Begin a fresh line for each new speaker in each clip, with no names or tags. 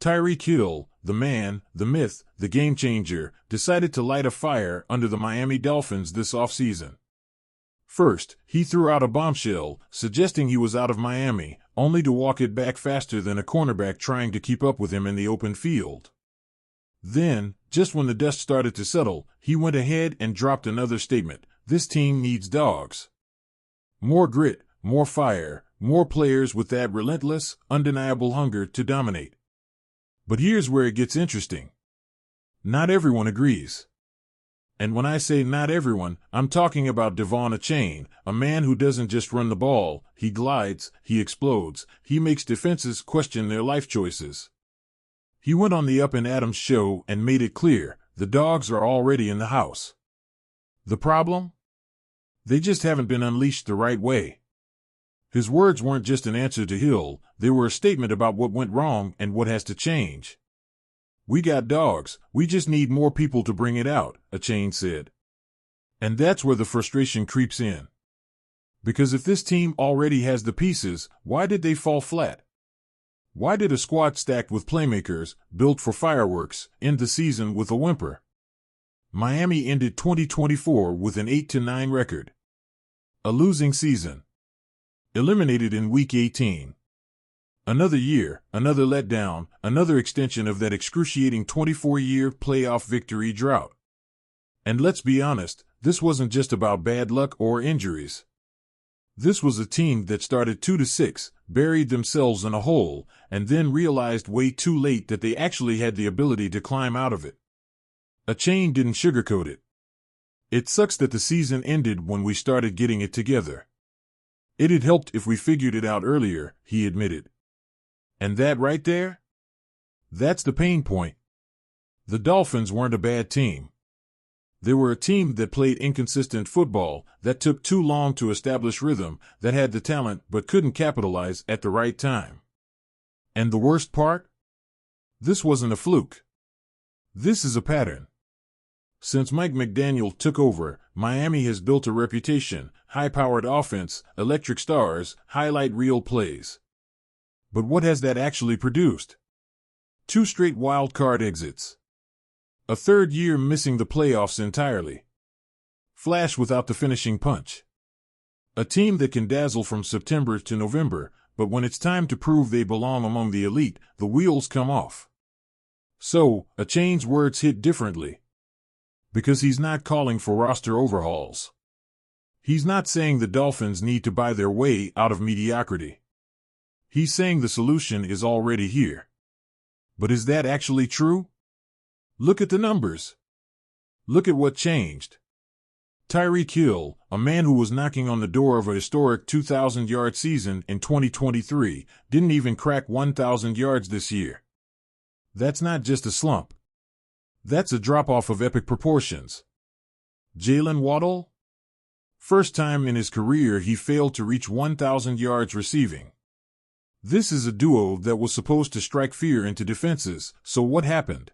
Tyreek Hill, the man, the myth, the game changer, decided to light a fire under the Miami Dolphins this offseason. First, he threw out a bombshell, suggesting he was out of Miami, only to walk it back faster than a cornerback trying to keep up with him in the open field. Then, just when the dust started to settle, he went ahead and dropped another statement: "This team needs dogs. More grit, more fire, more players with that relentless, undeniable hunger to dominate." But here's where it gets interesting. Not everyone agrees. And when I say not everyone, I'm talking about Devon Achane, a man who doesn't just run the ball, he glides, he explodes, he makes defenses question their life choices. He went on the Up and Adams show and made it clear, the dogs are already in the house. The problem? They just haven't been unleashed the right way. His words weren't just an answer to Hill, they were a statement about what went wrong and what has to change. "We got dogs, we just need more people to bring it out," Achane said. And that's where the frustration creeps in. Because if this team already has the pieces, why did they fall flat? Why did a squad stacked with playmakers, built for fireworks, end the season with a whimper? Miami ended 2024 with an 8-9 record. A losing season. Eliminated in Week 18. Another year, another letdown, another extension of that excruciating 24-year playoff victory drought. And let's be honest, this wasn't just about bad luck or injuries. This was a team that started 2-6, buried themselves in a hole, and then realized way too late that they actually had the ability to climb out of it. Achane didn't sugarcoat it. "It sucks that the season ended when we started getting it together. It'd helped if we figured it out earlier," he admitted. And that right there? That's the pain point. The Dolphins weren't a bad team. They were a team that played inconsistent football, that took too long to establish rhythm, that had the talent but couldn't capitalize at the right time. And the worst part? This wasn't a fluke. This is a pattern. Since Mike McDaniel took over, Miami has built a reputation: high-powered offense, electric stars, highlight reel plays. But what has that actually produced? 2 straight wild card exits. A third year missing the playoffs entirely. Flash without the finishing punch. A team that can dazzle from September to November, but when it's time to prove they belong among the elite, the wheels come off. So, Achane's words hit differently. Because he's not calling for roster overhauls. He's not saying the Dolphins need to buy their way out of mediocrity. He's saying the solution is already here. But is that actually true? Look at the numbers. Look at what changed. Tyreek Hill, a man who was knocking on the door of a historic 2,000-yard season in 2023, didn't even crack 1,000 yards this year. That's not just a slump. That's a drop-off of epic proportions. Jalen Waddle? First time in his career he failed to reach 1,000 yards receiving. This is a duo that was supposed to strike fear into defenses, so what happened?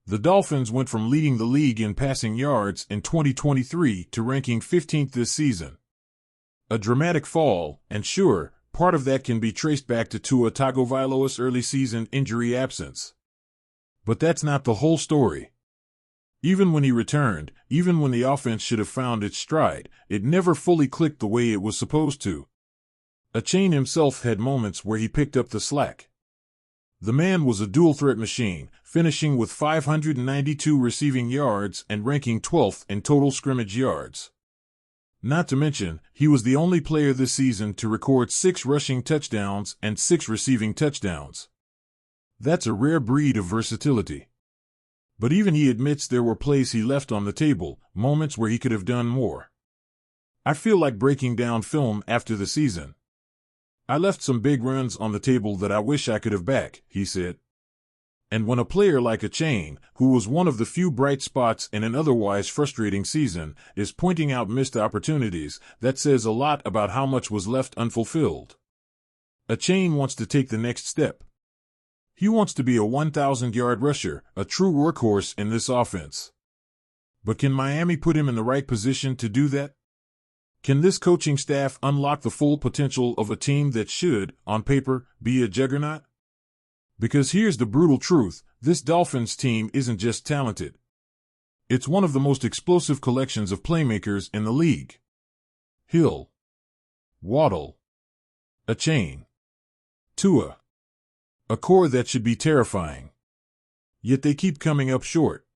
The Dolphins went from leading the league in passing yards in 2023 to ranking 15th this season. A dramatic fall, and sure, part of that can be traced back to Tua Tagovailoa's early season injury absence. But that's not the whole story. Even when he returned, even when the offense should have found its stride, it never fully clicked the way it was supposed to. Achane himself had moments where he picked up the slack. The man was a dual-threat machine, finishing with 592 receiving yards and ranking 12th in total scrimmage yards. Not to mention, he was the only player this season to record 6 rushing touchdowns and 6 receiving touchdowns. That's a rare breed of versatility. But even he admits there were plays he left on the table, moments where he could have done more. "I feel like breaking down film after the season. I left some big runs on the table that I wish I could have back," he said. And when a player like Achane, who was one of the few bright spots in an otherwise frustrating season, is pointing out missed opportunities, that says a lot about how much was left unfulfilled. Achane wants to take the next step. He wants to be a 1,000-yard rusher, a true workhorse in this offense. But can Miami put him in the right position to do that? Can this coaching staff unlock the full potential of a team that should, on paper, be a juggernaut? Because here's the brutal truth, this Dolphins team isn't just talented. It's one of the most explosive collections of playmakers in the league. Hill, Waddle, Achane, Tua. A core that should be terrifying. Yet they keep coming up short.